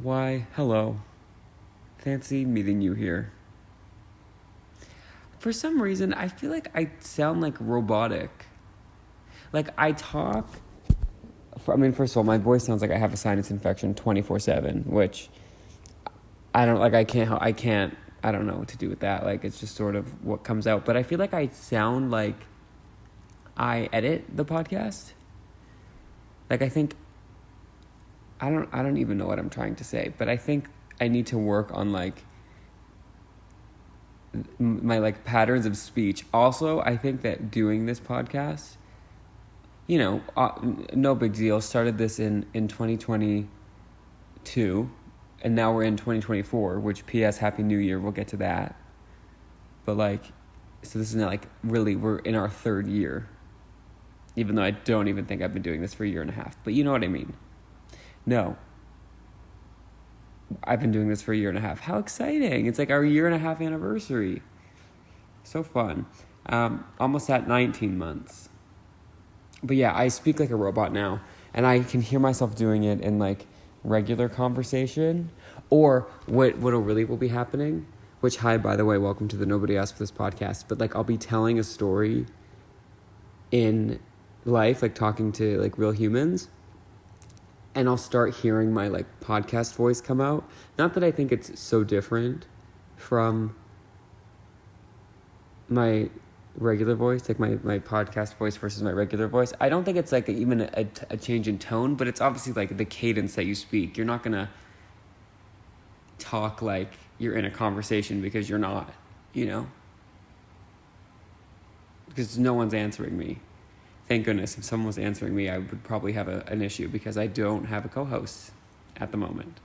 Why, hello. Fancy meeting you here. For some reason, I feel like I sound like robotic. Like, I talk... first of all, my voice sounds like I have a sinus infection 24/7, which I don't know what to do with that. Like, it's just sort of what comes out. But I feel like I sound like I edit the podcast. Like, I think... I don't even know what I'm trying to say, but I think I need to work on, like, my, like, patterns of speech. Also, I think that doing this podcast, no big deal. Started this in 2022, and now we're in 2024, which, P.S., Happy New Year, we'll get to that. But, like, so this is not, like, really, we're in our third year, even though I don't even think I've been doing this for a year and a half. But you know what I mean. No. I've been doing this for a year and a half. How exciting. It's like our year and a half anniversary. So fun. Almost at 19 months. But yeah, I speak like a robot now. And I can hear myself doing it in, like, regular conversation. Or what really will be happening, which, hi, by the way, welcome to the Nobody Asked for This podcast. But, like, I'll be telling a story in life, like talking to, like, real humans. And I'll start hearing my, like, podcast voice come out. Not that I think it's so different from my regular voice, like my podcast voice versus my regular voice. I don't think it's, like, even a change in tone, but it's obviously, like, the cadence that you speak. You're not going to talk like you're in a conversation because you're not, Because no one's answering me. Thank goodness, if someone was answering me, I would probably have an issue because I don't have a co-host at the moment.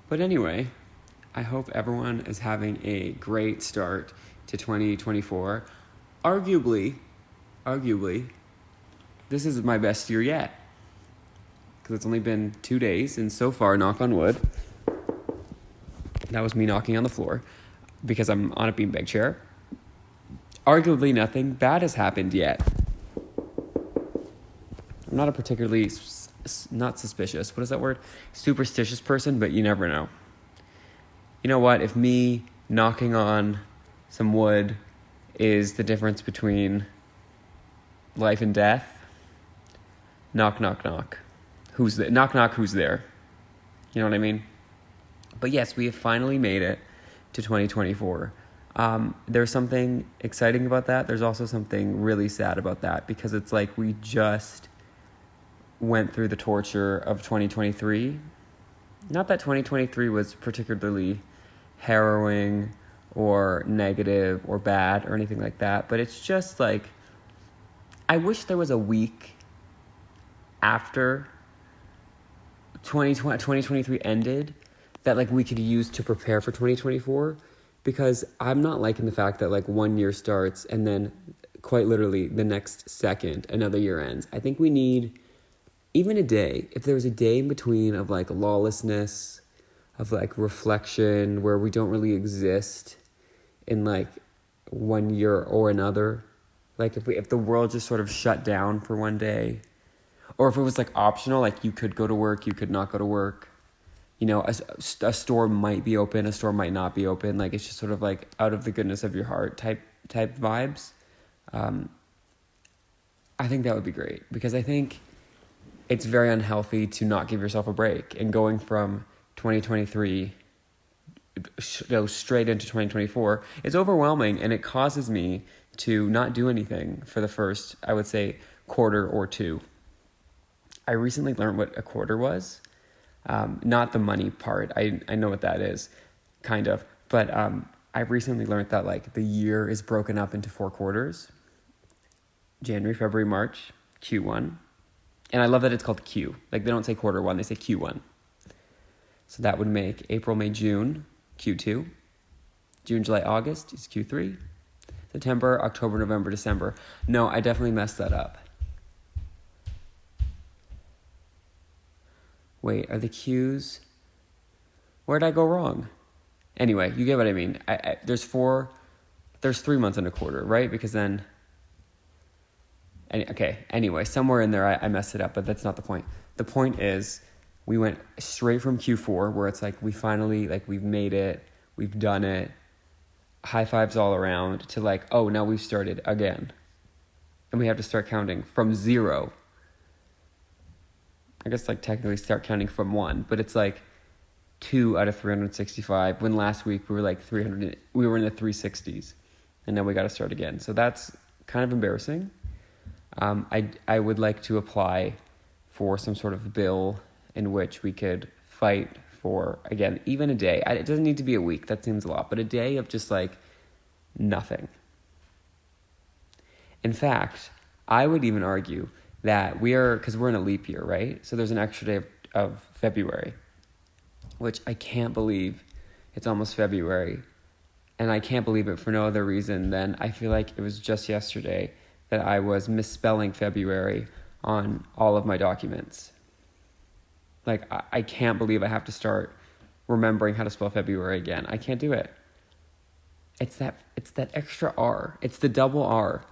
But anyway, I hope everyone is having a great start to 2024. Arguably, this is my best year yet. Because it's only been 2 days, and so far, knock on wood, that was me knocking on the floor because I'm on a beanbag chair. Arguably nothing bad has happened yet. I'm not a particularly, not suspicious, what is that word? Superstitious person, but you never know. You know what? If me knocking on some wood is the difference between life and death, knock, knock, knock. Who's there? Knock, knock, who's there? You know what I mean? But yes, we have finally made it to 2024. There's something exciting about that. There's also something really sad about that because it's like we just went through the torture of 2023. Not that 2023 was particularly harrowing or negative or bad or anything like that, but it's just like I wish there was a week after 2023 ended that, like, we could use to prepare for 2024. Because I'm not liking the fact that, like, 1 year starts and then quite literally the next second another year ends. I think we need even a day. If there was a day in between of, like, lawlessness, of, like, reflection where we don't really exist in, like, 1 year or another. Like, if the world just sort of shut down for one day. Or if it was, like, optional, like, you could go to work, you could not go to work. A store might be open, a store might not be open. Like, it's just sort of like out of the goodness of your heart type vibes. I think that would be great because I think it's very unhealthy to not give yourself a break. And going from 2023 straight into 2024 is overwhelming, and it causes me to not do anything for the first, I would say, quarter or two. I recently learned what a quarter was. Not the money part. I know what that is, kind of. But I recently learned that, like, the year is broken up into 4 quarters. January, February, March, Q1. And I love that it's called Q. Like, they don't say quarter 1, they say Q1. So that would make April, May, June, Q2. June, July, August is Q3. September, October, November, December. No, I definitely messed that up. Wait, are the Qs? Where'd I go wrong? Anyway, you get what I mean. There's 3 months in a quarter, right? Because then, anyway, somewhere in there I messed it up, but that's not the point. The point is, we went straight from Q4, where it's like we finally, like, we've made it, we've done it, high fives all around, to like, oh, now we've started again. And we have to start counting from 0. I guess, like, technically start counting from 1, but it's like 2 out of 365, when last week we were like we were in the 360s, and now we got to start again. So that's kind of embarrassing. I would like to apply for some sort of bill in which we could fight for, again, even a day. It doesn't need to be a week. That seems a lot. But a day of just, like, nothing. In fact, I would even argue that because we're in a leap year, right? So there's an extra day of February, which I can't believe it's almost February. And I can't believe it for no other reason than I feel like it was just yesterday that I was misspelling February on all of my documents. Like, I can't believe I have to start remembering how to spell February again. I can't do it. It's that extra R. It's the double R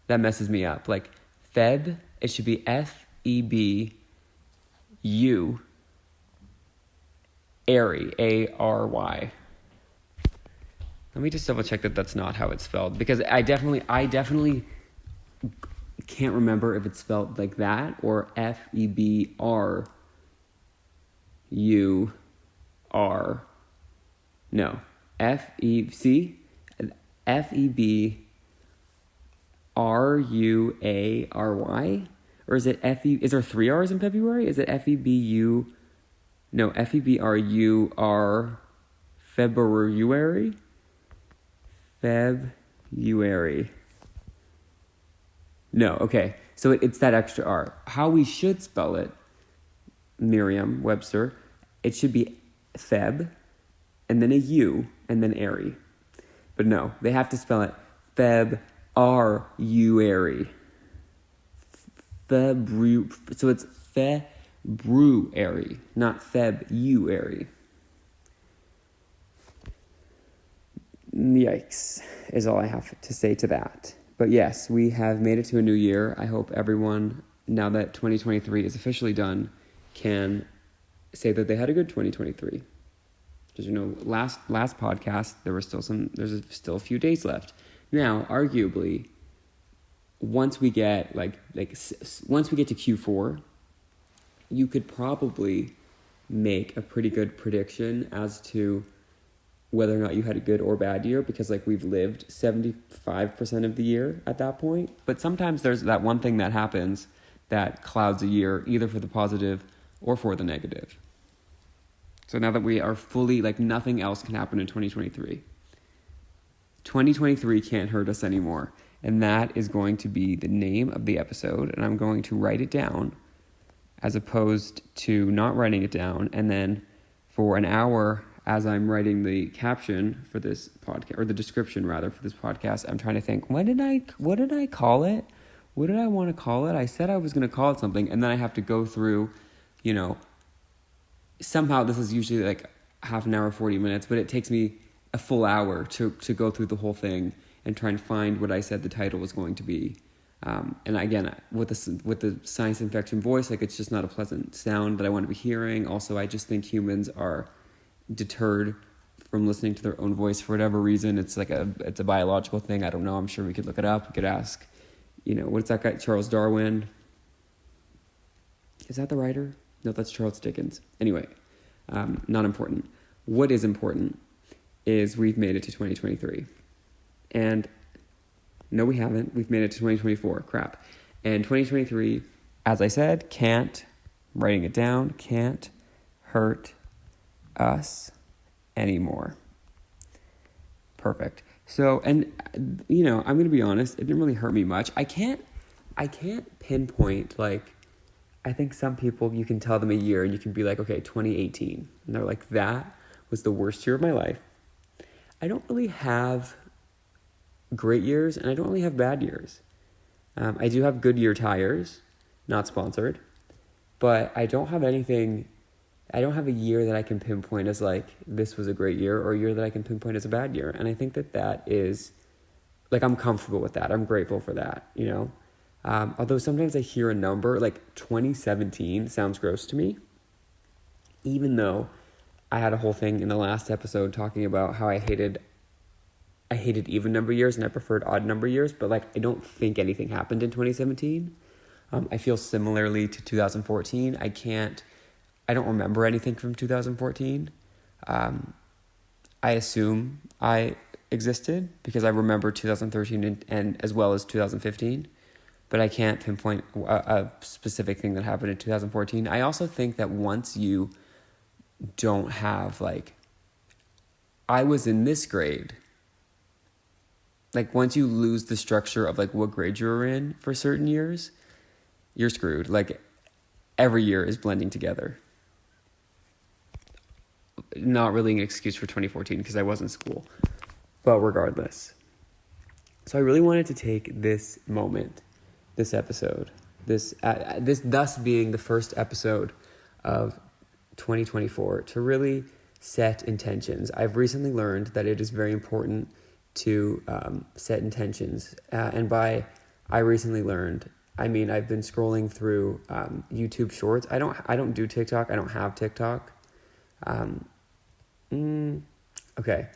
that messes me up. Like, Feb, it should be F-E-B-U, Airy, A-R-Y. Let me just double check that that's not how it's spelled, because I definitely can't remember if it's spelled like that or F-E-B-R-U-R. No, F-E-B-R-U-A-R-Y? Or is it F-E... Is there 3 R's in February? Is it F-E-B-U... No, F-E-B-R-U-R... February? February. No, okay. So it's that extra R. How we should spell it, Merriam-Webster, it should be Feb, and then a U, and then airy. But no, they have to spell it Feb-R-U-airy. So it's February, not Feb-U-airy. Yikes, is all I have to say to that. But yes, we have made it to a new year. I hope everyone, now that 2023 is officially done, can say that they had a good 2023. Because, last podcast, there's still a few days left. Now, arguably, once we get once we get to Q4, you could probably make a pretty good prediction as to whether or not you had a good or bad year, because we've lived 75% of the year at that point. But sometimes there's that one thing that happens that clouds a year, either for the positive or for the negative. So now that we are fully, nothing else can happen in 2023. 2023 can't hurt us anymore. And that is going to be the name of the episode. And I'm going to write it down as opposed to not writing it down. And then for an hour, as I'm writing the caption for this podcast, or the description rather for this podcast, I'm trying to think, what did I call it? What did I want to call it? I said I was going to call it something, and then I have to go through, somehow this is usually half an hour, 40 minutes, but it takes me a full hour to go through the whole thing and try and find what I said the title was going to be. And again, with the science infection voice, it's just not a pleasant sound that I want to be hearing. Also, I just think humans are deterred from listening to their own voice for whatever reason. It's it's a biological thing. I don't know. I'm sure we could look it up. We could ask, what's that guy, Charles Darwin? Is that the writer? No, that's Charles Dickens. Anyway, not important. What is important is we've made it to 2023. And no, we haven't. We've made it to 2024. Crap. And 2023, as I said, writing it down, can't hurt us anymore. Perfect. So, and I'm going to be honest, it didn't really hurt me much. I can't pinpoint, I think some people, you can tell them a year and you can be like, okay, 2018. And they're like, that was the worst year of my life. I don't really have great years and I don't really have bad years. I do have Goodyear tires, not sponsored, but I don't have a year that I can pinpoint as this was a great year, or a year that I can pinpoint as a bad year. And I think that is, I'm comfortable with that. I'm grateful for that, Although sometimes I hear a number, 2017 sounds gross to me. even though I had a whole thing in the last episode talking about how I hated even number years and I preferred odd number years, but like I don't think anything happened in 2017. I feel similarly to 2014. I don't remember anything from 2014. I assume I existed because I remember 2013 and as well as 2015, but I can't pinpoint a specific thing that happened in 2014. I also think that once you don't have, like, I was in this grade, like once you lose the structure of like what grade you were in for certain years, you're screwed. Like every year is blending together. Not really an excuse for 2014 because I was in school, but regardless. So I really wanted to take this moment, this episode, this thus being the first episode of 2024 to really set intentions. I've recently learned that it is very important to set intentions, and by I recently learned, I mean I've been scrolling through YouTube Shorts. I don't do TikTok. I don't have TikTok. Okay.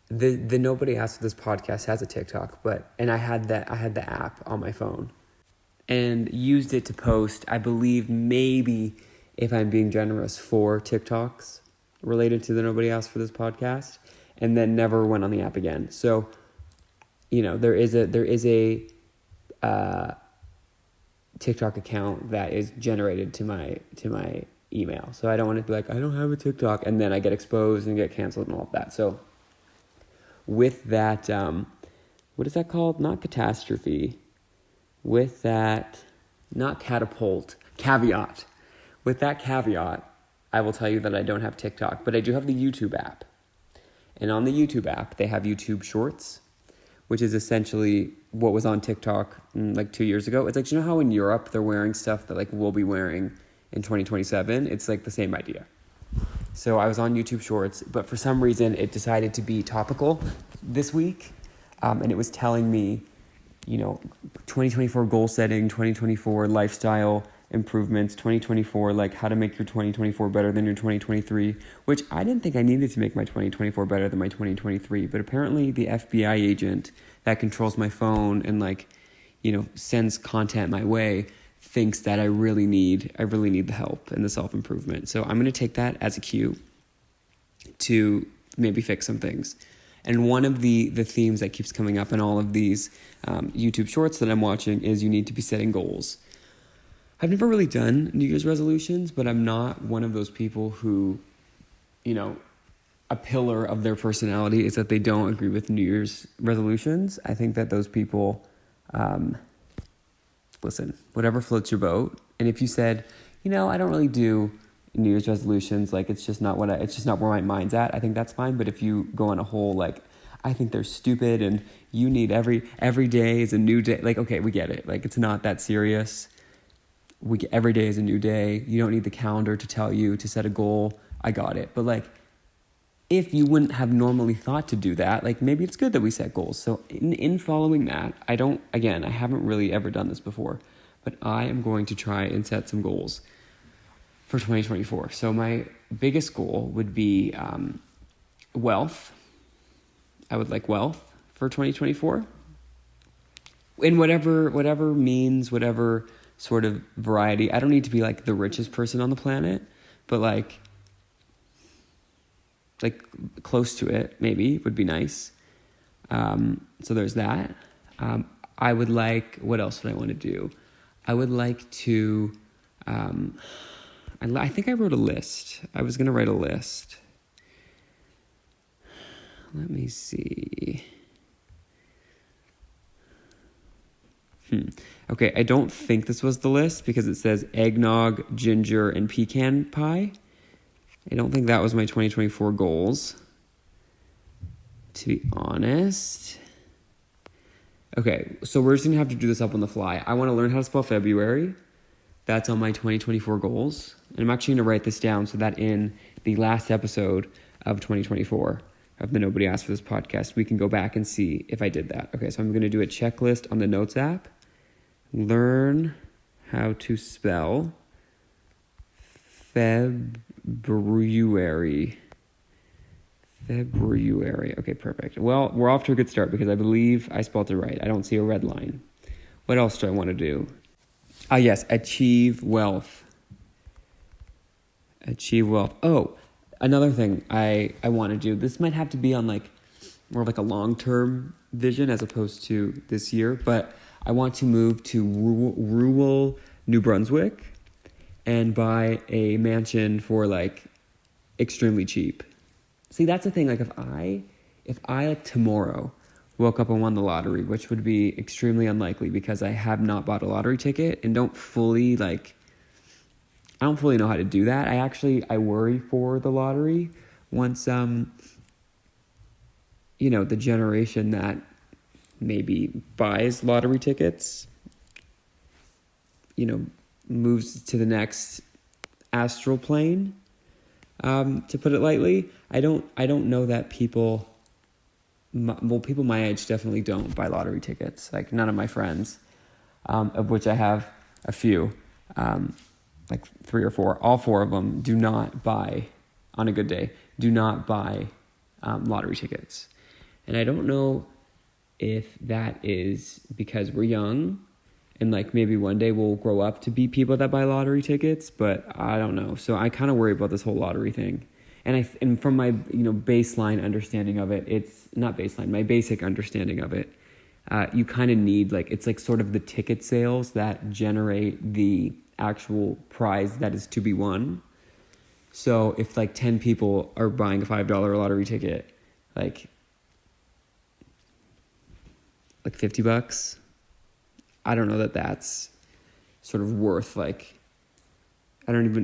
The Nobody Asked for This podcast has a TikTok, and I had the app on my phone and used it to post, I believe maybe, if I'm being generous, 4 TikToks related to the Nobody Asked for This podcast, and then never went on the app again. So, there is a TikTok account that is generated to my email. So I don't want to be like, I don't have a TikTok, and then I get exposed and get canceled and all of that. So with that, what is that called? Not catastrophe. With that, not catapult, caveat. With that caveat, I will tell you that I don't have TikTok, but I do have the YouTube app. And on the YouTube app, they have YouTube Shorts, which is essentially what was on TikTok like 2 years ago. It's like, you know how in Europe they're wearing stuff that like we'll be wearing in 2027? It's like the same idea. So I was on YouTube Shorts, but for some reason it decided to be topical this week. And it was telling me, 2024 goal setting, 2024 lifestyle improvements, 2024, like how to make your 2024 better than your 2023, which I didn't think I needed to make my 2024 better than my 2023. But apparently the FBI agent that controls my phone and sends content my way thinks that I really need the help and the self-improvement. So I'm going to take that as a cue to maybe fix some things. And one of the themes that keeps coming up in all of these YouTube Shorts that I'm watching is you need to be setting goals. I've never really done New Year's resolutions, but I'm not one of those people who, a pillar of their personality is that they don't agree with New Year's resolutions. I think that those people, listen, whatever floats your boat. And if you said, I don't really do New Year's resolutions, like it's just not where my mind's at, I think that's fine. But if you go on a whole, like, I think they're stupid and you need every day is a new day. Like, okay, we get it. Like, it's not that serious. Every day is a new day. You don't need the calendar to tell you to set a goal. I got it. But like, if you wouldn't have normally thought to do that, like maybe it's good that we set goals. So in following that, I haven't really ever done this before, but I am going to try and set some goals for 2024. So my biggest goal would be wealth. I would like wealth for 2024. In whatever means, whatever sort of variety. I don't need to be like the richest person on the planet, but like close to it maybe would be nice. So there's that. I would like, what else would I want to do? I would like to, I think I wrote a list. I was going to write a list. Let me see. Okay, I don't think this was the list because it says eggnog, ginger, and pecan pie. I don't think that was my 2024 goals, to be honest. Okay, so we're just going to have to do this up on the fly. I want to learn how to spell February. That's on my 2024 goals. And I'm actually going to write this down so that in the last episode of 2024 of the Nobody Asked for This podcast, we can go back and see if I did that. Okay, so I'm going to do a checklist on the Notes app. Learn how to spell February. Okay, perfect. Well, we're off to a good start because I believe I spelled it right. I don't see a red line. What else do I want to do? Yes, achieve wealth. Achieve wealth. Oh, another thing I want to do. This might have to be on like more like a long-term vision as opposed to this year, but I want to move to rural New Brunswick and buy a mansion for like extremely cheap. See, that's the thing. Like if I like tomorrow woke up and won the lottery, which would be extremely unlikely because I have not bought a lottery ticket and I don't fully know how to do that. I worry for the lottery once, the generation that maybe buys lottery tickets, moves to the next astral plane, to put it lightly. I don't know that people my age definitely don't buy lottery tickets. Like none of my friends, of which I have a few, like 3 or 4, all 4 of them do not buy, on a good day, lottery tickets. And I don't know if that is because we're young and like maybe one day we'll grow up to be people that buy lottery tickets, but I don't know. So I kind of worry about this whole lottery thing. And from my, baseline understanding of it, it's not baseline, my basic understanding of it, you kind of need it's like sort of the ticket sales that generate the actual prize that is to be won. So if like 10 people are buying a $5 lottery ticket, like $50, I don't know that that's sort of worth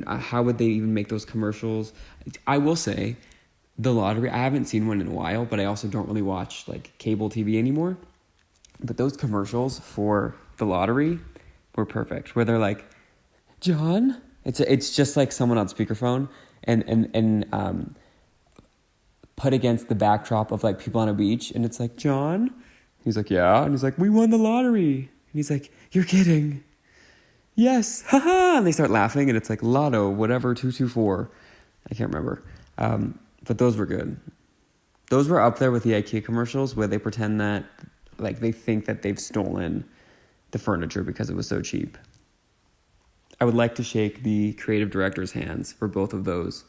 how would they even make those commercials? I will say the lottery, I haven't seen one in a while, but I also don't really watch cable TV anymore. But those commercials for the lottery were perfect, where they're like, John, it's just like someone on speakerphone and put against the backdrop of people on a beach, and it's like, John? He's like, yeah. And he's like, we won the lottery. And he's like, you're kidding. Yes, haha. And they start laughing, and it's like Lotto, whatever, 224. I can't remember. But those were good. Those were up there with the IKEA commercials where they pretend that, they think that they've stolen the furniture because it was so cheap. I would like to shake the creative director's hands for both of those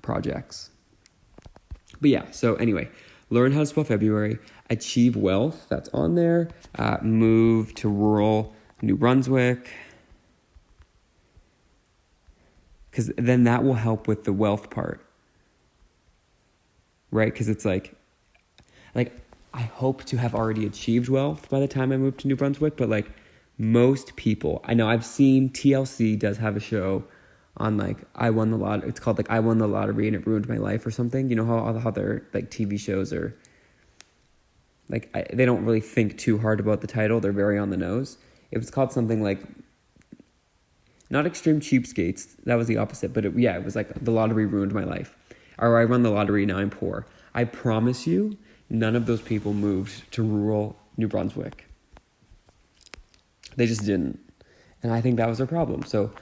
projects. But yeah, so anyway, learn how to spell February, achieve wealth, that's on there, move to rural New Brunswick, because then that will help with the wealth part, right? Because it's like I hope to have already achieved wealth by the time I move to New Brunswick, but most people, I know I've seen TLC does have a show on I won the lottery. It's called I won the lottery and it ruined my life or something. You know how their TV shows are they don't really think too hard about the title. They're very on the nose. It was called something not Extreme Cheapskates. That was the opposite. But it was the lottery ruined my life. Or I won the lottery, now I'm poor. I promise you, none of those people moved to rural New Brunswick. They just didn't. And I think that was their problem. So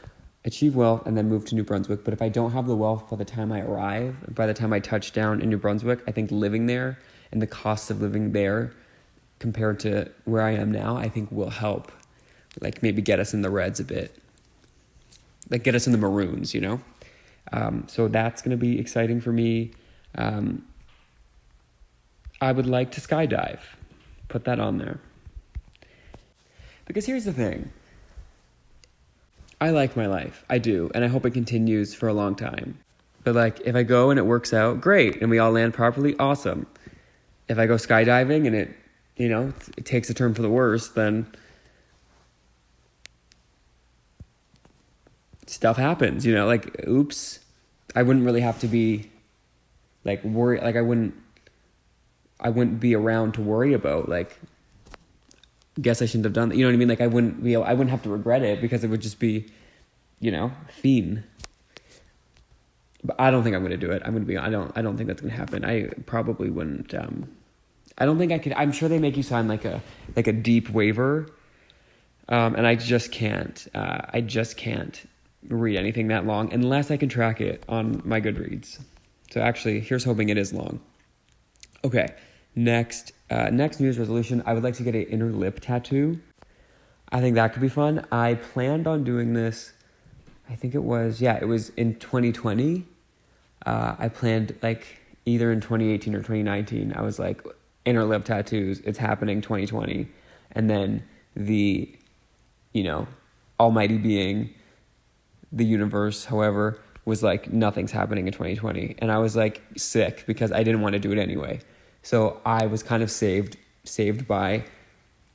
achieve wealth and then move to New Brunswick. But if I don't have the wealth by the time I arrive, by the time I touch down in New Brunswick, I think living there and the cost of living there compared to where I am now, I think will help. Maybe get us in the reds a bit. Get us in the maroons, So that's going to be exciting for me. I would like to skydive. Put that on there. Because here's the thing. I like my life. I do. And I hope it continues for a long time. But if I go and it works out, great. And we all land properly, awesome. If I go skydiving and it takes a turn for the worse, then stuff happens, oops. I wouldn't really have to be worry. I wouldn't be around to worry about guess I shouldn't have done that. You know what I mean? I wouldn't have to regret it because it would just be, fiend. But I don't think I'm going to do it. I don't think that's going to happen. I probably wouldn't. I don't think I could. I'm sure they make you sign a deep waiver. And I just can't read anything that long unless I can track it on my Goodreads. So actually, here's hoping it is long. Okay, next New Year's resolution, I would like to get an inner lip tattoo. I think that could be fun. I planned on doing this, I think it was in 2020. I planned like either in 2018 or 2019. I was like, inner lip tattoos, it's happening 2020. And then the, almighty being, the universe, however, was like, nothing's happening in 2020. And I was like sick because I didn't want to do it anyway. So I was kind of saved by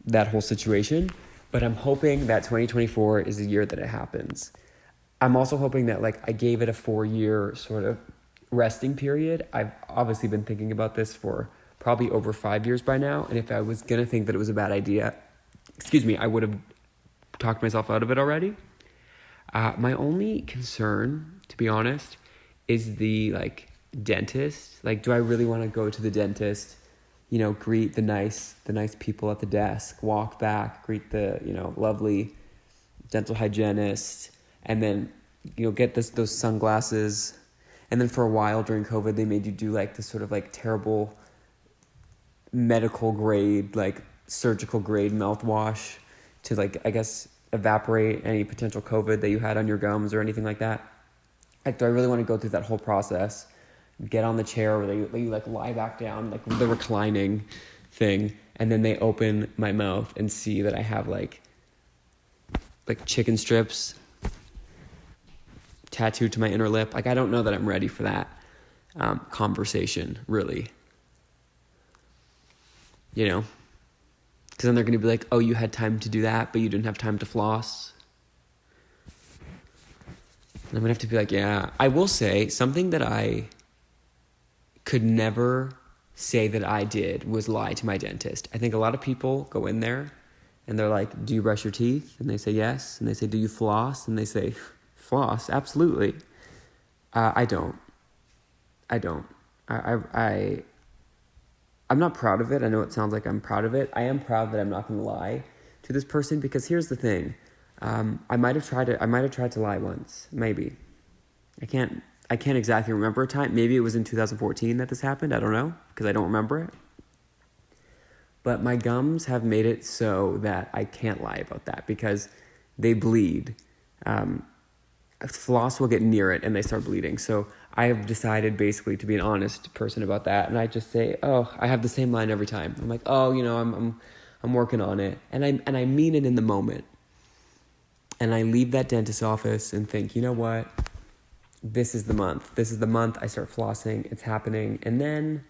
that whole situation. But I'm hoping that 2024 is the year that it happens. I'm also hoping that like I gave it a 4-year sort of resting period. I've obviously been thinking about this for probably over 5 years by now. And if I was going to think that it was a bad idea, I would have talked myself out of it already. My only concern, to be honest, is the like dentist. Like, do I really want to go to the dentist, greet the nice people at the desk, walk back, greet the, lovely dental hygienist, and then, get those sunglasses. And then for a while during COVID, they made you do like this sort of like terrible medical grade, like surgical grade mouthwash to like, I guess, evaporate any potential COVID that you had on your gums or anything like that. Like, do I really want to go through that whole process? Get on the chair where they like lie back down, like the reclining thing, and then they open my mouth and see that I have like chicken strips tattooed to my inner lip. Like, I don't know that I'm ready for that conversation, really. Because then they're going to be like, oh, you had time to do that, but you didn't have time to floss. And I'm going to have to be like, yeah. I will say something that I could never say that I did was lie to my dentist. I think a lot of people go in there and they're like, do you brush your teeth? And they say yes. And they say, do you floss? And they say, floss, absolutely. I don't. I'm not proud of it. I know it sounds like I'm proud of it. I am proud that I'm not going to lie to this person, because here's the thing. I might have tried to lie once, maybe. I can't exactly remember a time. Maybe it was in 2014 that this happened. I don't know, because I don't remember it. But my gums have made it so that I can't lie about that because they bleed. Floss will get near it and they start bleeding. So I have decided basically to be an honest person about that. And I just say, oh, I have the same line every time. I'm like, oh, I'm working on it. And I mean it in the moment. And I leave that dentist's office and think, you know what? This is the month. I start flossing. It's happening. And then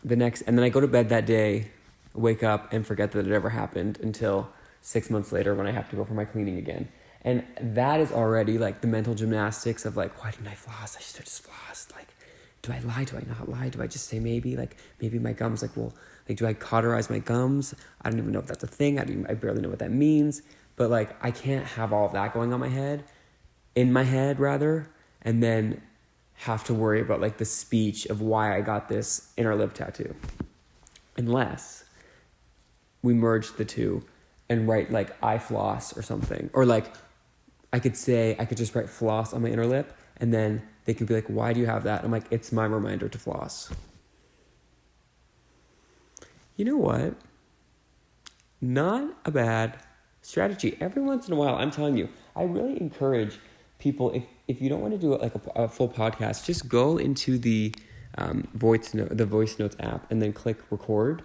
I go to bed that day, wake up and forget that it ever happened until 6 months later when I have to go for my cleaning again. And that is already like the mental gymnastics of like, why didn't I floss? I should have just flossed. Like, do I lie? Do I not lie? Do I just say maybe? Like, maybe my gums, like, well, like, do I cauterize my gums? I don't even know if that's a thing. I barely know what that means. But like, I can't have all of that going on in my head rather, and then have to worry about like the speech of why I got this inner lip tattoo. Unless we merge the two and write like I floss or something. Or like I could just write floss on my inner lip, and then they could be like, why do you have that? I'm like, it's my reminder to floss. You know what? Not a bad strategy. Every once in a while, I'm telling you, I really encourage people, if you don't want to do it like a full podcast, just go into the voice notes app and then click record.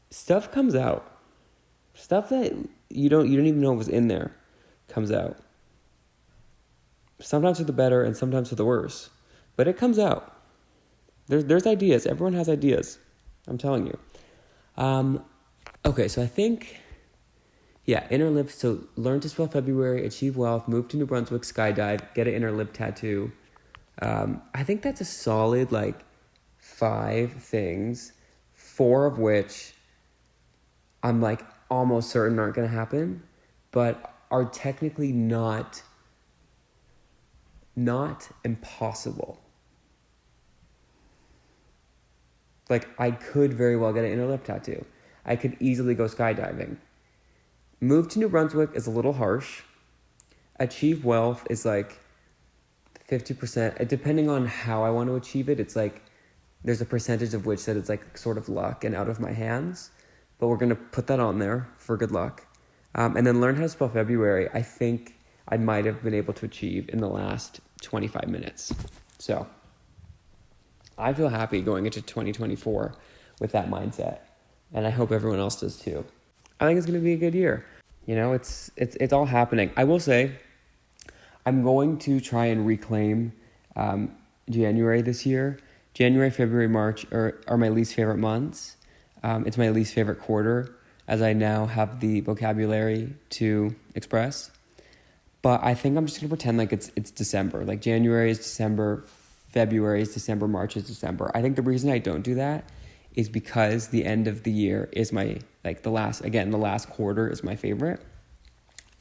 Stuff comes out. Stuff that you don't even know was in there comes out. Sometimes for the better and sometimes for the worse, but it comes out. There's ideas. Everyone has ideas. I'm telling you. Okay, so I think, inner lip. So learn to spell February, achieve wealth, move to New Brunswick, skydive, get an inner lip tattoo. I think that's a solid 5 things, 4 of which I'm almost certain aren't going to happen, but are technically not impossible. I could very well get an inner lip tattoo. I could easily go skydiving. Move to New Brunswick is a little harsh. achieve wealth is like 50%, depending on how I want to achieve it. It's like there's a percentage of which that it's like sort of luck and out of my hands, but we're going to put that on there for good luck. And then learn how to spell February, I think I might have been able to achieve in the last 25 minutes. So I feel happy going into 2024 with that mindset, and I hope everyone else does too. I think it's going to be a good year. You know, it's all happening. I will say, I'm going to try and reclaim January this year. January, February, March are my least favorite months. It's my least favorite quarter, as I now have the vocabulary to express. But I think I'm just going to pretend like it's December. Like January is December, February is December, March is December. I think the reason I don't do that is because the end of the year is my, like the last quarter is my favorite.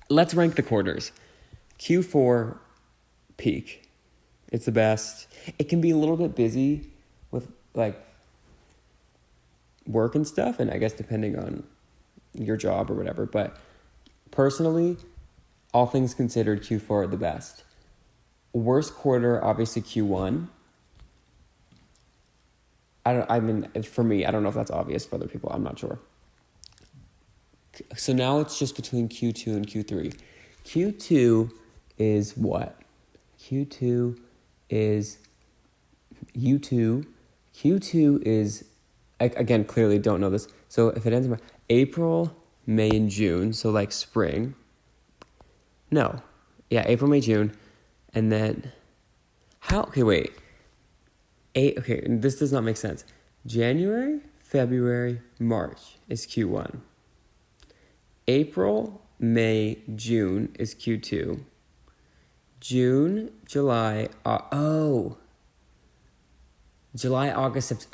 Let's rank the quarters. Q4, peak. It's the best. It can be a little bit busy with like work and stuff, and I guess depending on your job or whatever. But personally, all things considered, Q4 the best. Worst quarter, obviously Q1. For me, I don't know if that's obvious for other people. I'm not sure. So now it's just between Q2 and Q3. Q2 is what? Q2 is U2. Q2 is, again, clearly don't know this. So if it ends in April, May, and June, so like spring. No. Yeah, April, May, June. And then, this does not make sense. January, February, March is Q1. April, May, June is Q2. June, July, July, August,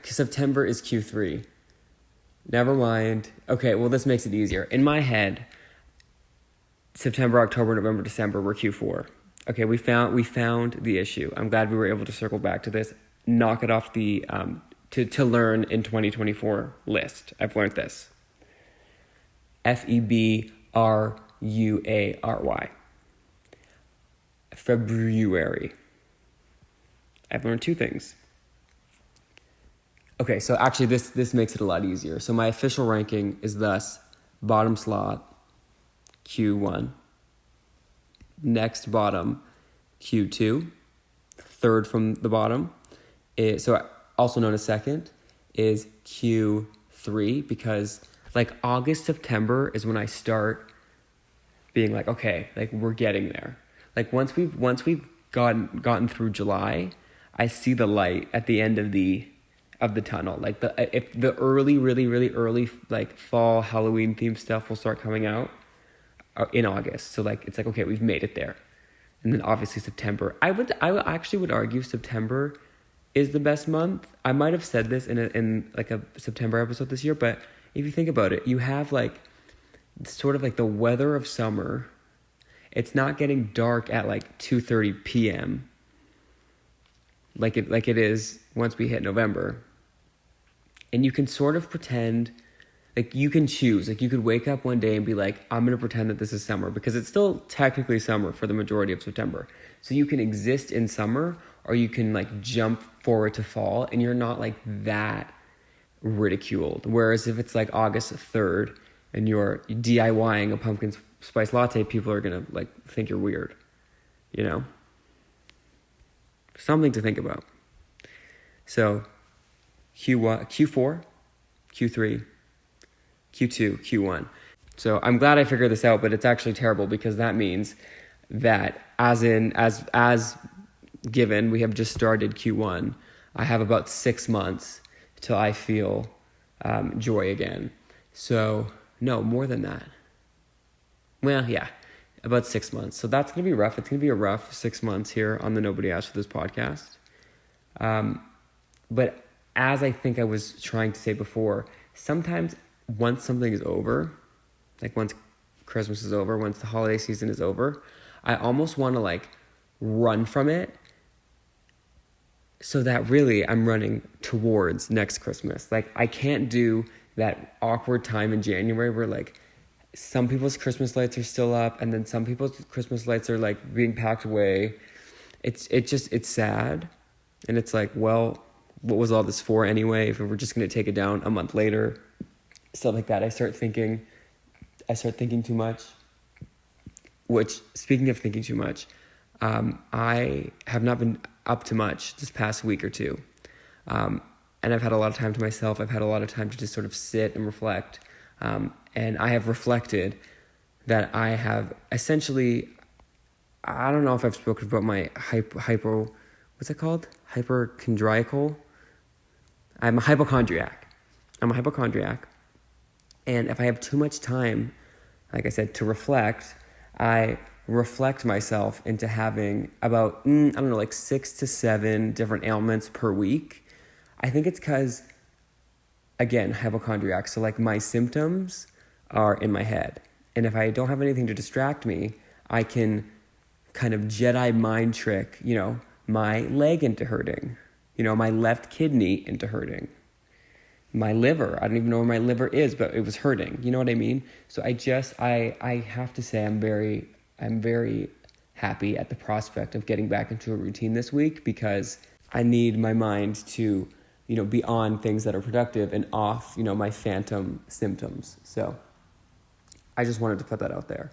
September is Q3. Never mind. Okay, well, this makes it easier. In my head, September, October, November, December were Q4. Okay, we found the issue. I'm glad we were able to circle back to this. Knock it off the to learn in 2024 list. I've learned this. February. February. I've learned two things. Okay, so actually this makes it a lot easier. So my official ranking is thus: bottom slot, Q1. Next bottom, Q2. Third from the bottom, so also known as second, is Q3, because like August, September is when I start being like, okay, like we're getting there. Like once we've gotten through July, I see the light at the end of the tunnel. Like if the really early like fall Halloween themed stuff will start coming out in August. So like it's like, okay, we've made it there. And then obviously September. I actually would argue September is the best month. I might have said this in like a September episode this year, but if you think about it, you have like sort of like the weather of summer. It's not getting dark at like 2:30 p.m. like it is once we hit November. And you can sort of pretend, like you can choose, like you could wake up one day and be like, I'm going to pretend that this is summer, because it's still technically summer for the majority of September. So you can exist in summer, or you can like jump forward to fall, and you're not like that ridiculed. Whereas if it's like August 3rd and you're DIYing a pumpkin spice latte, people are going to like think you're weird, you know? Something to think about. So Q4, Q3, Q2, Q1. So I'm glad I figured this out, but it's actually terrible, because that means that as given we have just started Q1, I have about 6 months till I feel joy again. So no, more than that. Well, yeah, about 6 months. So that's going to be rough. It's going to be a rough 6 months here on the Nobody Asked For This podcast. But as I think I was trying to say before, sometimes once something is over, like once Christmas is over, once the holiday season is over, I almost want to like run from it, so that really I'm running towards next Christmas. Like I can't do that awkward time in January where like some people's Christmas lights are still up, and then some people's Christmas lights are like being packed away. It's sad. And it's like, well, what was all this for anyway? If we were just going to take it down a month later, stuff like that. I start thinking too much. Which, speaking of thinking too much, I have not been up to much this past week or two. And I've had a lot of time to myself. I've had a lot of time to just sort of sit and reflect. And I have reflected that I have essentially, I don't know if I've spoken about my what's it called? Hypochondriacal. I'm a hypochondriac. And if I have too much time, like I said, to reflect, I reflect myself into having about, I don't know, like 6 to 7 different ailments per week. I think it's because, again, hypochondriac. So like my symptoms are in my head. And if I don't have anything to distract me, I can kind of Jedi mind trick, my leg into hurting, my left kidney into hurting, my liver. I don't even know where my liver is, but it was hurting. You know what I mean? So I have to say I'm very happy at the prospect of getting back into a routine this week, because I need my mind to, be on things that are productive and off, my phantom symptoms. So I just wanted to put that out there.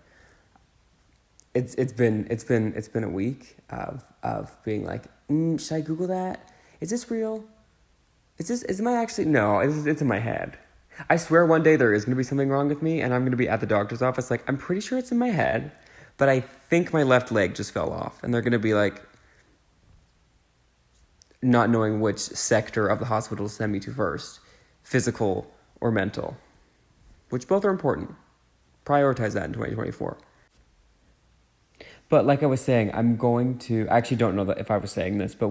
It's been a week of being like, should I Google that? Is this real? No, it's in my head. I swear one day there is going to be something wrong with me, and I'm going to be at the doctor's office like, I'm pretty sure it's in my head, but I think my left leg just fell off. And they're going to be like, not knowing which sector of the hospital to send me to first, physical or mental, which both are important. Prioritize that in 2024. But like I was saying, I actually don't know if I was saying this, but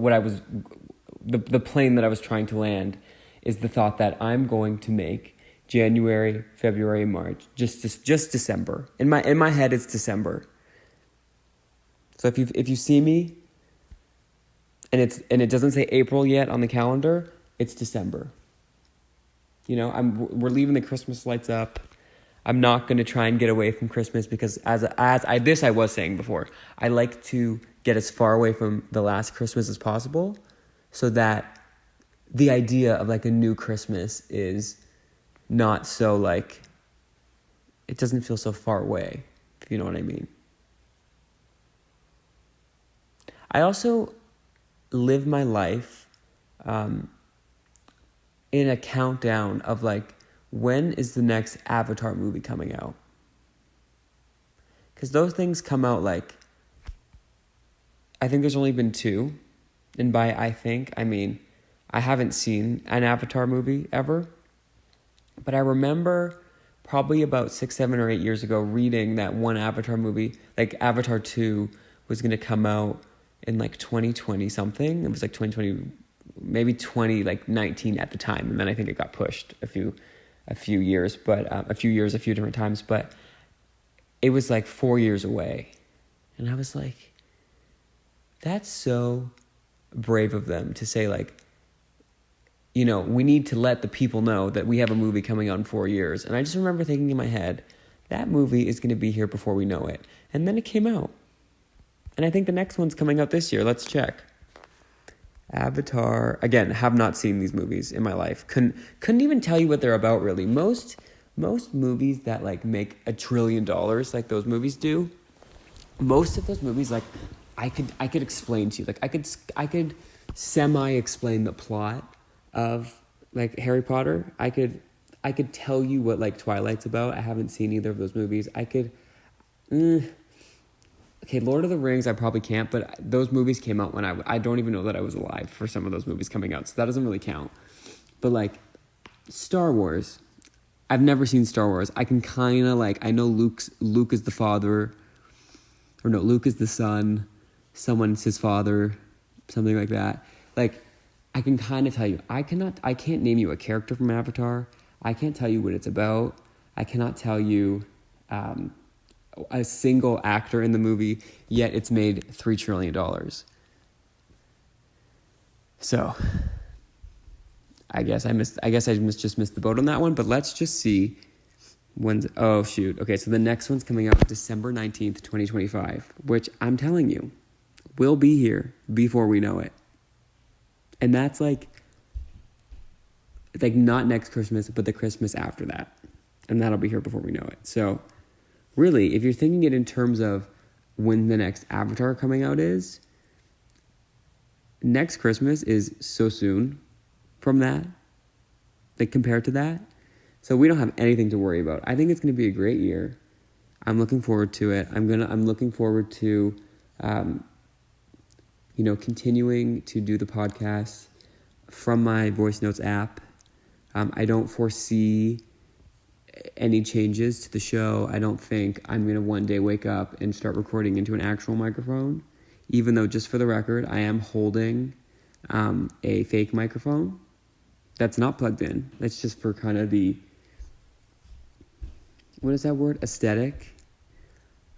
the plane that I was trying to land is the thought that I'm going to make January, February, March, just December. In my head, it's December. So if you see me, and it doesn't say April yet on the calendar, it's December. We're leaving the Christmas lights up. I'm not going to try and get away from Christmas, because I was saying before, I like to get as far away from the last Christmas as possible, so that the idea of like a new Christmas is not so like, it doesn't feel so far away, if you know what I mean. I also live my life in a countdown of like, when is the next Avatar movie coming out? Because those things come out like, I think there's only been 2. And by I think, I mean, I haven't seen an Avatar movie ever. But I remember probably about 6, 7, or 8 years ago reading that one Avatar movie, like Avatar 2, was going to come out in like 2020 something. It was like 2020, maybe 2019 at the time. And then I think it got pushed a few years, a few different times, but it was like 4 years away. And I was like, that's so brave of them to say like, we need to let the people know that we have a movie coming out in 4 years. And I just remember thinking in my head, that movie is going to be here before we know it. And then it came out. And I think the next one's coming out this year. Let's check. Avatar. Again, have not seen these movies in my life. Couldn't even tell you what they're about, really. Most movies that like make $1 trillion, like those movies do, most of those movies, like I could explain to you. Like I could semi-explain the plot of like Harry Potter. I could tell you what like Twilight's about. I haven't seen either of those movies. Okay, Lord of the Rings, I probably can't, but those movies came out when I don't even know that I was alive for some of those movies coming out, so that doesn't really count. But like Star Wars, I've never seen Star Wars. I can kind of like, I know Luke is the father, or no, Luke is the son, someone's his father, something like that. Like, I can kind of tell you. I can't name you a character from Avatar. I can't tell you what it's about. I cannot tell you a single actor in the movie, yet it's made $3 trillion. So, I guess I just missed the boat on that one, but let's just see Oh, shoot. Okay, so the next one's coming out December 19th, 2025, which I'm telling you, will be here before we know it. And that's like not next Christmas, but the Christmas after that. And that'll be here before we know it. So really, if you're thinking it in terms of when the next Avatar coming out is, next Christmas is so soon from that, like compared to that. So we don't have anything to worry about. I think it's going to be a great year. I'm looking forward to it. I'm looking forward to, continuing to do the podcast from my voice notes app. I don't foresee any changes to the show. I don't think I'm going to one day wake up and start recording into an actual microphone, even though, just for the record, I am holding a fake microphone that's not plugged in. That's just for kind of the, what is that word? Aesthetic.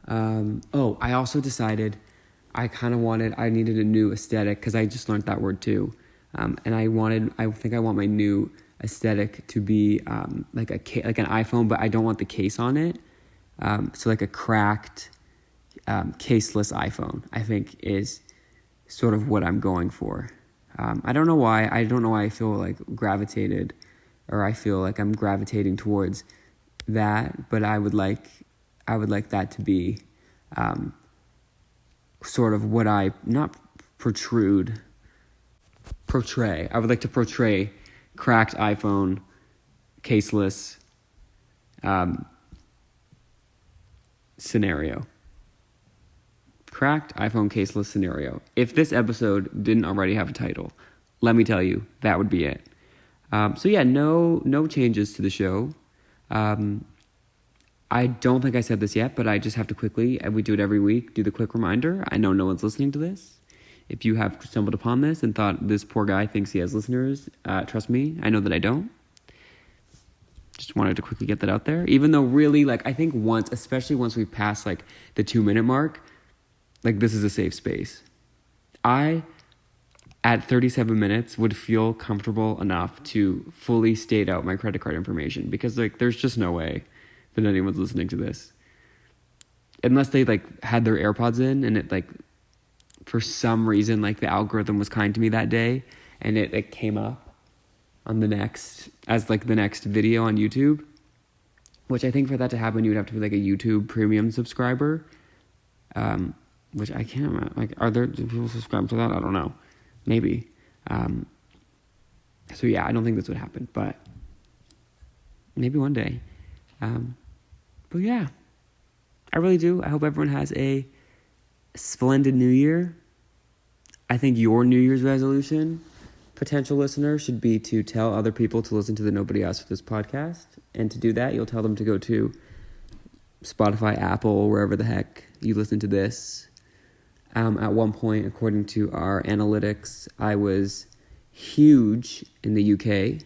I also decided I needed a new aesthetic, because I just learned that word too. And I think I want my new aesthetic to be like an iPhone, but I don't want the case on it. So like a cracked, caseless iPhone, I think, is sort of what I'm going for. I don't know why I feel like gravitated, or I feel like I'm gravitating towards that, but I would like that to be sort of what I portray. I would like to portray cracked iPhone, caseless scenario. Cracked iPhone caseless scenario. If this episode didn't already have a title, let me tell you, that would be it. No changes to the show. I don't think I said this yet, but I just have to quickly, and we do it every week, do the quick reminder. I know no one's listening to this. If you have stumbled upon this and thought this poor guy thinks he has listeners, trust me, I know that I don't. Just wanted to quickly get that out there. Even though really, I think especially once we've passed, the 2-minute mark, this is a safe space. I, at 37 minutes, would feel comfortable enough to fully state out my credit card information, because, there's just no way that anyone's listening to this. Unless they, had their AirPods in, and it, for some reason, the algorithm was kind to me that day, and it came up on the next video on YouTube, which I think for that to happen, you would have to be a YouTube premium subscriber, which I can't remember. Do people subscribe to that? I don't know. Maybe. I don't think this would happen, but maybe one day. But yeah, I really do. I hope everyone has a splendid new year. I think your New Year's resolution, potential listener, should be to tell other people to listen to the Nobody Asked for This podcast. And to do that, you'll tell them to go to Spotify, Apple, wherever the heck you listen to this. At one point, according to our analytics, I was huge in the UK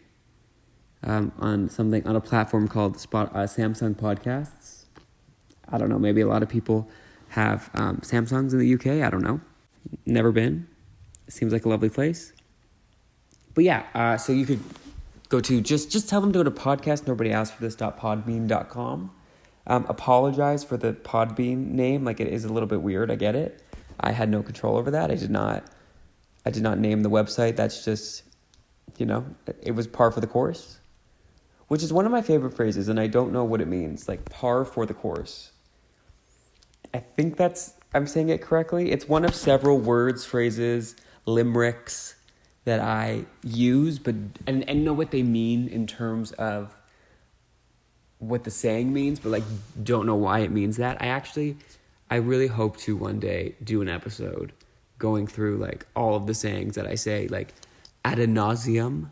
on a platform called Samsung Podcasts. I don't know, maybe a lot of people have Samsungs in the UK. I don't know. Never been. Seems like a lovely place. But yeah, so you could go to, just tell them to go to podcastnobodyaskforthis.podbean.com. Apologize for the Podbean name. It is a little bit weird. I get it. I had no control over that. I did not name the website. That's just, it was par for the course, which is one of my favorite phrases, and I don't know what it means. Par for the course. I think I'm saying it correctly. It's one of several words, phrases, limericks that I use, and know what they mean in terms of what the saying means, but don't know why it means that. I really hope to one day do an episode going through all of the sayings that I say ad nauseum.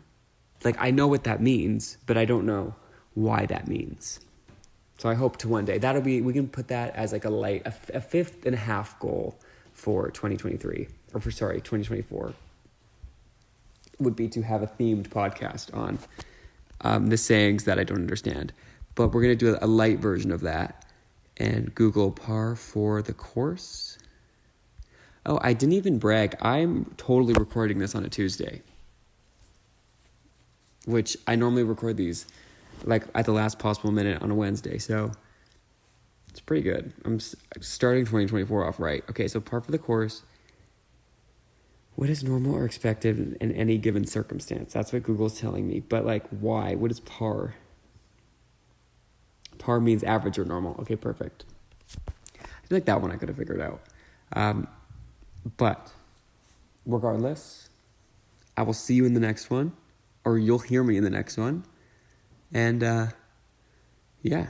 I know what that means, but I don't know why that means. So I hope to one day, we can put that as a 5.5 goal for 2023, 2024, would be to have a themed podcast on the sayings that I don't understand. But we're going to do a light version of that and Google par for the course. Oh, I didn't even brag. I'm totally recording this on a Tuesday, which I normally record these like at the last possible minute on a Wednesday. So it's pretty good. I'm starting 2024 off right. Okay, so par for the course. What is normal or expected in any given circumstance? That's what Google's telling me. But like, why? What is par? Par means average or normal. Okay, perfect. I feel like that one I could have figured out. But regardless, I will see you in the next one, or you'll hear me in the next one. And yeah,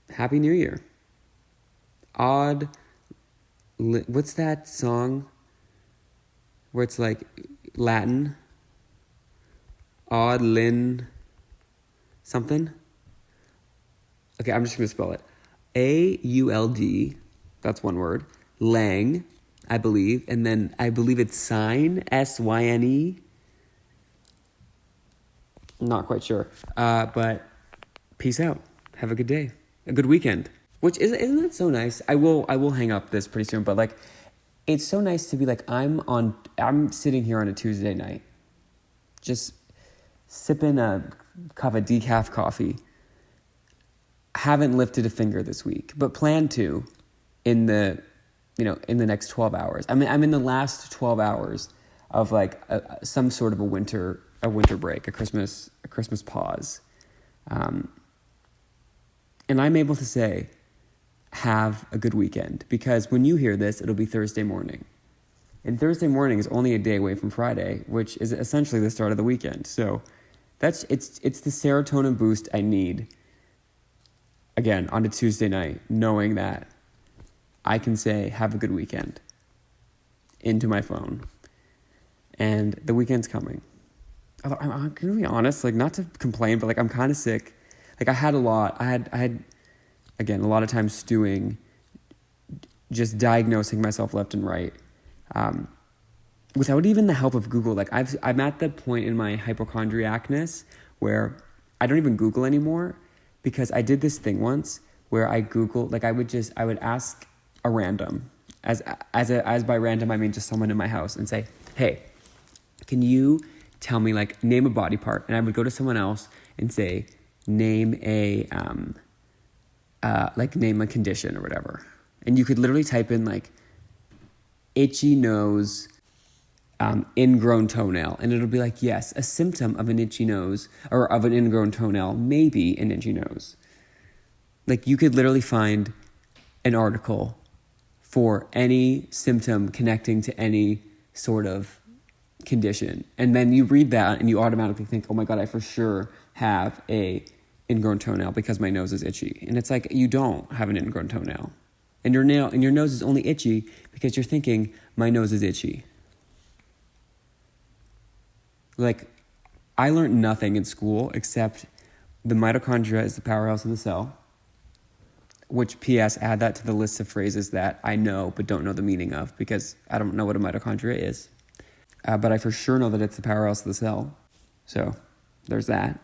Happy New Year. What's that song where it's like Latin? Odd Lin something? Okay, I'm just going to spell it. AULD, that's one word. Lang, I believe. And then I believe it's Syne, SYNE. Not quite sure. But peace out. Have a good day. A good weekend. Which isn't that so nice? I will hang up this pretty soon, but like it's so nice to be like I'm sitting here on a Tuesday night, just sipping a cup of decaf coffee. Haven't lifted a finger this week, but plan to in the next 12 hours. I mean, I'm in the last 12 hours of like some sort of a winter break, a Christmas pause. And I'm able to say, have a good weekend, because when you hear this, it'll be Thursday morning. And Thursday morning is only a day away from Friday, which is essentially the start of the weekend. So it's the serotonin boost I need, again, on a Tuesday night, knowing that I can say, have a good weekend, into my phone. And the weekend's coming. I'm going to be honest, like, not to complain, but like, I'm kind of sick. Like, I had, again, a lot of times stewing, just diagnosing myself left and right, without even the help of Google. Like, I'm at the point in my hypochondriacness where I don't even Google anymore, because I did this thing once where I Googled, like, I would ask a random, as by random I mean just someone in my house, and say, hey, can you tell me, like, name a body part? And I would go to someone else and say, name a name a condition or whatever. And you could literally type in like itchy nose, ingrown toenail, and it'll be like, yes, a symptom of an itchy nose or of an ingrown toenail may be an itchy nose. Like, you could literally find an article for any symptom connecting to any sort of condition. And then you read that and you automatically think, oh my God, I for sure have a ingrown toenail because my nose is itchy. And it's like, you don't have an ingrown toenail. And your nose is only itchy because you're thinking, my nose is itchy. Like, I learned nothing in school except the mitochondria is the powerhouse of the cell, which, P.S., add that to the list of phrases that I know but don't know the meaning of, because I don't know what a mitochondria is. But I for sure know that it's the powerhouse of the cell. So there's that.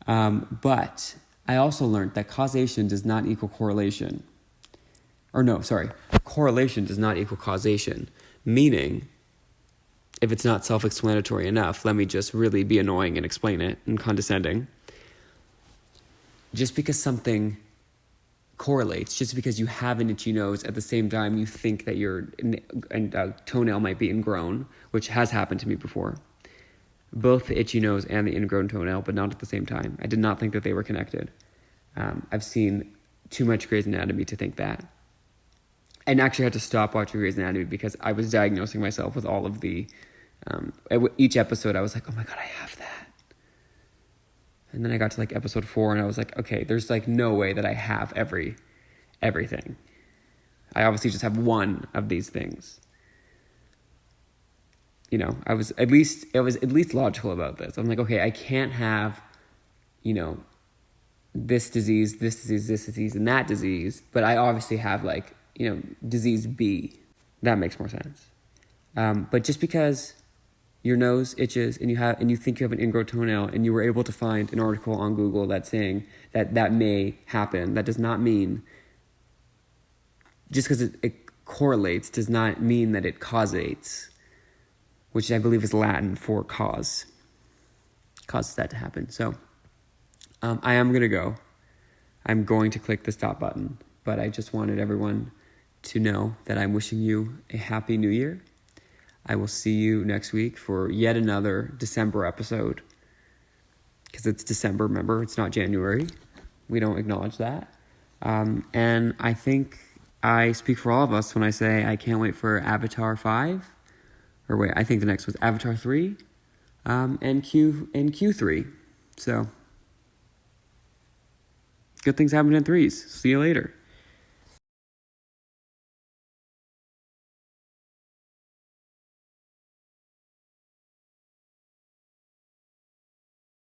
But I also learned that causation does not equal correlation. Correlation does not equal causation. Meaning, if it's not self-explanatory enough, let me just really be annoying and explain it and condescending. Just because something correlates, just because you have an itchy nose at the same time you think that your toenail might be ingrown, which has happened to me before. Both the itchy nose and the ingrown toenail, but not at the same time. I did not think that they were connected. I've seen too much Grey's Anatomy to think that. And actually had to stop watching Grey's Anatomy because I was diagnosing myself with all of the... each episode I was like, oh my God, I have that. And then I got to like episode 4 and I was like, okay, there's like no way that I have everything. I obviously just have one of these things. You know, I was at least logical about this. I'm like, okay, I can't have, this disease, and that disease, but I obviously have like, disease B. That makes more sense. But just because your nose itches and you think you have an ingrown toenail and you were able to find an article on Google that's saying that may happen, that does not mean, just because it correlates does not mean that it causates, which I believe is Latin for cause. Causes that to happen. So, I am going to go. I'm going to click the stop button, but I just wanted everyone to know that I'm wishing you a happy new year. I will see you next week for yet another December episode. Because it's December, remember, it's not January. We don't acknowledge that. And I think I speak for all of us when I say I can't wait for Avatar 5. Or wait, I think the next was Avatar 3. And Q3. So, good things happen in threes. See you later.